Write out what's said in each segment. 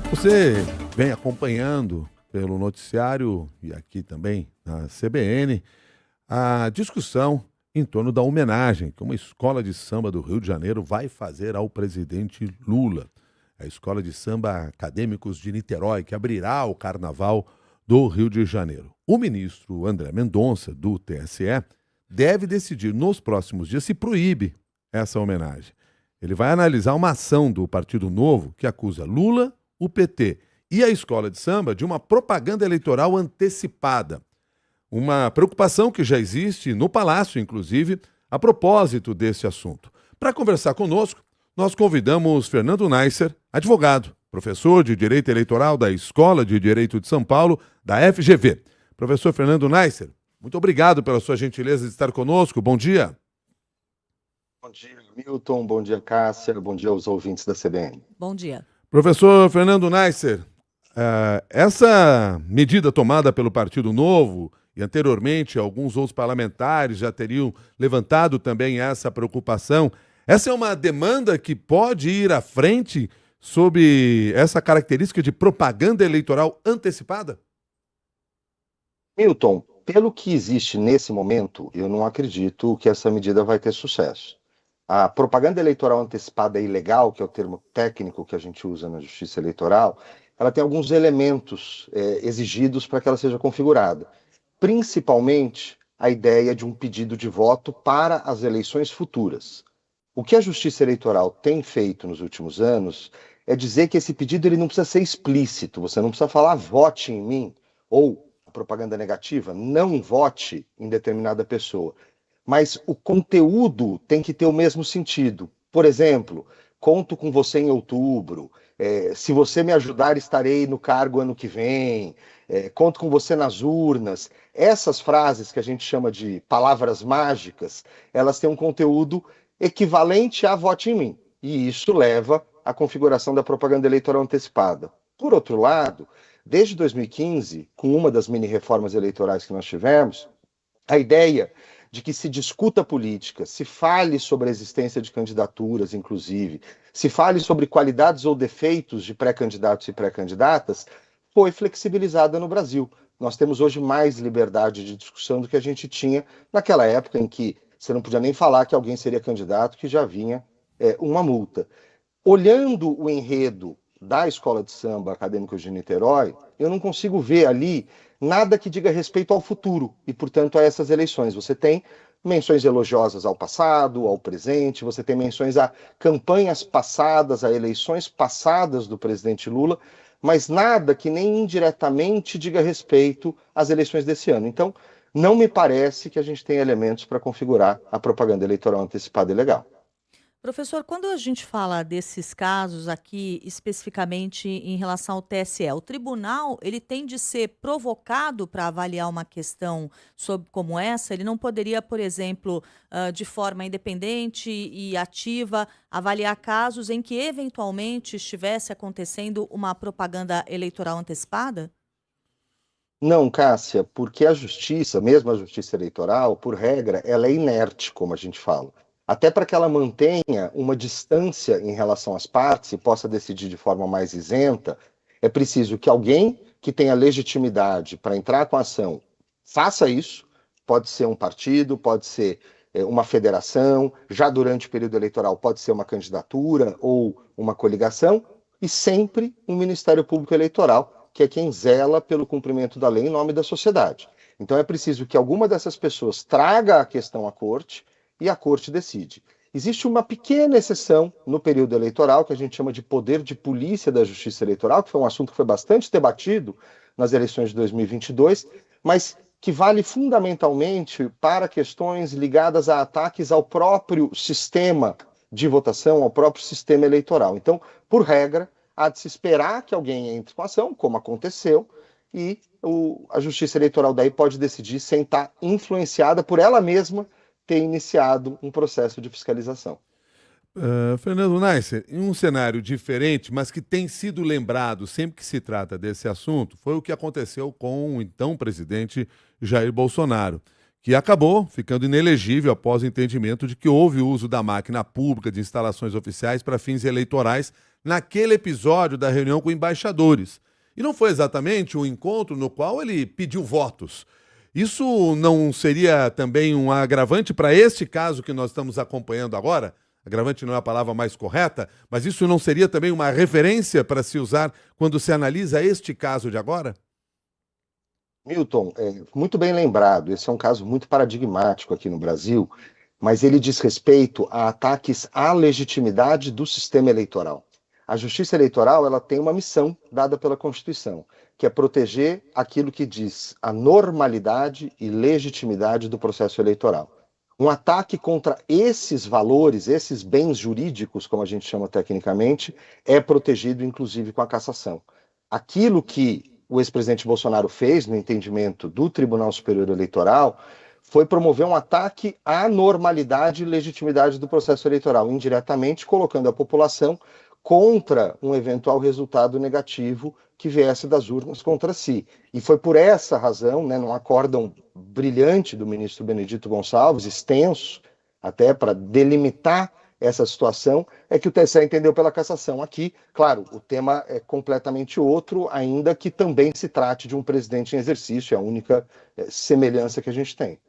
Você vem acompanhando pelo noticiário e aqui também na CBN a discussão em torno da homenagem que uma escola de samba do Rio de Janeiro vai fazer ao presidente Lula. A Escola de Samba Acadêmicos de Niterói, que abrirá o Carnaval do Rio de Janeiro. O ministro André Mendonça, do TSE, deve decidir nos próximos dias se proíbe essa homenagem. Ele vai analisar uma ação do Partido Novo que acusa Lula, o PT e a escola de samba de uma propaganda eleitoral antecipada. Uma preocupação que já existe no Palácio, inclusive, a propósito desse assunto. Para conversar conosco, nós convidamos Fernando Neisser, advogado, professor de Direito Eleitoral da Escola de Direito de São Paulo, da FGV. Professor Fernando Neisser, muito obrigado pela sua gentileza de estar conosco. Bom dia. Bom dia, Milton. Bom dia, Cássia. Bom dia aos ouvintes da CBN. Bom dia. Professor Fernando Neisser, essa medida tomada pelo Partido Novo e anteriormente alguns outros parlamentares já teriam levantado também essa preocupação. Essa é uma demanda que pode ir à frente sob essa característica de propaganda eleitoral antecipada? Milton, pelo que existe nesse momento, eu não acredito que essa medida vai ter sucesso. A propaganda eleitoral antecipada é ilegal, que é o termo técnico que a gente usa na Justiça Eleitoral, ela tem alguns elementos exigidos para que ela seja configurada. Principalmente a ideia de um pedido de voto para as eleições futuras. O que a Justiça Eleitoral tem feito nos últimos anos é dizer que esse pedido ele não precisa ser explícito, você não precisa falar vote em mim, ou a propaganda negativa, não vote em determinada pessoa. Mas o conteúdo tem que ter o mesmo sentido. Por exemplo, conto com você em outubro, se você me ajudar estarei no cargo ano que vem, conto com você nas urnas. Essas frases que a gente chama de palavras mágicas, elas têm um conteúdo equivalente a vote em mim. E isso leva à configuração da propaganda eleitoral antecipada. Por outro lado, desde 2015, com uma das mini-reformas eleitorais que nós tivemos, a ideia de que se discuta política, se fale sobre a existência de candidaturas, inclusive, se fale sobre qualidades ou defeitos de pré-candidatos e pré-candidatas, foi flexibilizada no Brasil. Nós temos hoje mais liberdade de discussão do que a gente tinha naquela época em que você não podia nem falar que alguém seria candidato, que já vinha uma multa. Olhando o enredo da Escola de Samba Acadêmicos de Niterói, eu não consigo ver ali nada que diga respeito ao futuro e, portanto, a essas eleições. Você tem menções elogiosas ao passado, ao presente, você tem menções a campanhas passadas, a eleições passadas do presidente Lula, mas nada que nem indiretamente diga respeito às eleições desse ano. Então, não me parece que a gente tem elementos para configurar a propaganda eleitoral antecipada ilegal. Professor, quando a gente fala desses casos aqui, especificamente em relação ao TSE, o tribunal ele tem de ser provocado para avaliar uma questão como essa? Ele não poderia, por exemplo, de forma independente e ativa, avaliar casos em que eventualmente estivesse acontecendo uma propaganda eleitoral antecipada? Não, Cássia, porque a justiça, mesmo a justiça eleitoral, por regra, ela é inerte, como a gente fala. Até para que ela mantenha uma distância em relação às partes e possa decidir de forma mais isenta, é preciso que alguém que tenha legitimidade para entrar com a ação faça isso. Pode ser um partido, pode ser uma federação, já durante o período eleitoral pode ser uma candidatura ou uma coligação, e sempre um Ministério Público Eleitoral, que é quem zela pelo cumprimento da lei em nome da sociedade. Então é preciso que alguma dessas pessoas traga a questão à corte e a corte decide. Existe uma pequena exceção no período eleitoral, que a gente chama de poder de polícia da Justiça Eleitoral, que foi um assunto que foi bastante debatido nas eleições de 2022, mas que vale fundamentalmente para questões ligadas a ataques ao próprio sistema de votação, ao próprio sistema eleitoral. Então, por regra, há de se esperar que alguém entre com a ação, como aconteceu, e a Justiça Eleitoral daí pode decidir sem estar influenciada por ela mesma ter iniciado um processo de fiscalização. Fernando Neisser, em um cenário diferente, mas que tem sido lembrado sempre que se trata desse assunto, foi o que aconteceu com o então presidente Jair Bolsonaro, que acabou ficando inelegível após o entendimento de que houve uso da máquina pública de instalações oficiais para fins eleitorais naquele episódio da reunião com embaixadores. E não foi exatamente um encontro no qual ele pediu votos. Isso não seria também um agravante para este caso que nós estamos acompanhando agora? Agravante não é a palavra mais correta, mas isso não seria também uma referência para se usar quando se analisa este caso de agora? Milton, muito bem lembrado, esse é um caso muito paradigmático aqui no Brasil, mas ele diz respeito a ataques à legitimidade do sistema eleitoral. A Justiça Eleitoral, ela tem uma missão dada pela Constituição, que é proteger aquilo que diz a normalidade e legitimidade do processo eleitoral. Um ataque contra esses valores, esses bens jurídicos, como a gente chama tecnicamente, é protegido inclusive com a cassação. Aquilo que o ex-presidente Bolsonaro fez, no entendimento do Tribunal Superior Eleitoral, foi promover um ataque à normalidade e legitimidade do processo eleitoral, indiretamente colocando a população contra um eventual resultado negativo que viesse das urnas contra si. E foi por essa razão, num acórdão brilhante do ministro Benedito Gonçalves, extenso, até para delimitar essa situação, é que o TSE entendeu pela cassação. Aqui, claro, o tema é completamente outro, ainda que também se trate de um presidente em exercício, é a única semelhança que a gente tem.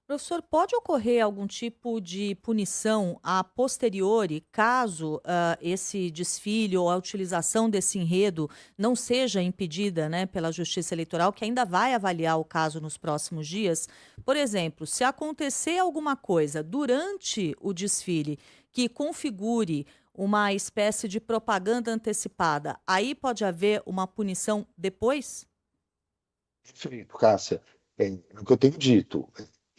Professor, pode ocorrer algum tipo de punição a posteriori, caso esse desfile ou a utilização desse enredo não seja impedida, né, pela Justiça Eleitoral, que ainda vai avaliar o caso nos próximos dias? Por exemplo, se acontecer alguma coisa durante o desfile que configure uma espécie de propaganda antecipada, aí pode haver uma punição depois? Perfeito, Cássia. É o que eu tenho dito.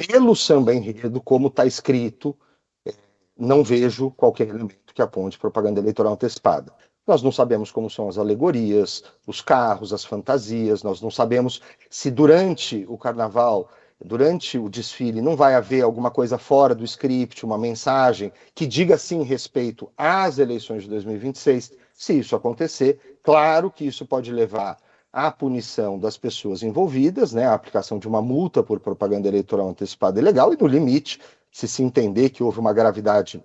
Pelo samba enredo, como está escrito, não vejo qualquer elemento que aponte propaganda eleitoral antecipada. Nós não sabemos como são as alegorias, os carros, as fantasias, nós não sabemos se durante o carnaval, durante o desfile, não vai haver alguma coisa fora do script, uma mensagem que diga sim respeito às eleições de 2026. Se isso acontecer, claro que isso pode levar à punição das pessoas envolvidas, né, a aplicação de uma multa por propaganda eleitoral antecipada e legal, e no limite, se entender que houve uma gravidade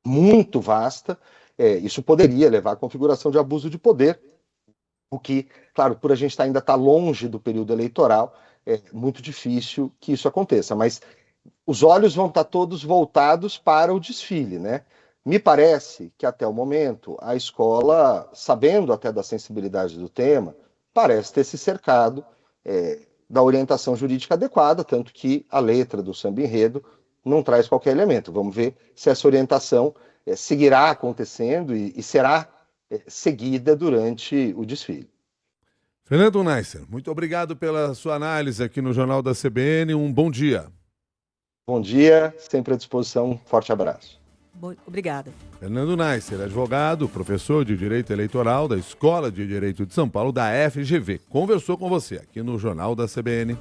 muito vasta, isso poderia levar à configuração de abuso de poder, o que, claro, por a gente ainda estar longe do período eleitoral, é muito difícil que isso aconteça, mas os olhos vão estar todos voltados para o desfile, né? Me parece que até o momento a escola, sabendo até da sensibilidade do tema, parece ter se cercado da orientação jurídica adequada, tanto que a letra do samba enredo não traz qualquer elemento. Vamos ver se essa orientação seguirá acontecendo e será seguida durante o desfile. Fernando Neisser, muito obrigado pela sua análise aqui no Jornal da CBN. Um bom dia. Bom dia, sempre à disposição. Forte abraço. Obrigada. Fernando Neisser, advogado, professor de Direito Eleitoral da Escola de Direito de São Paulo, da FGV, conversou com você aqui no Jornal da CBN.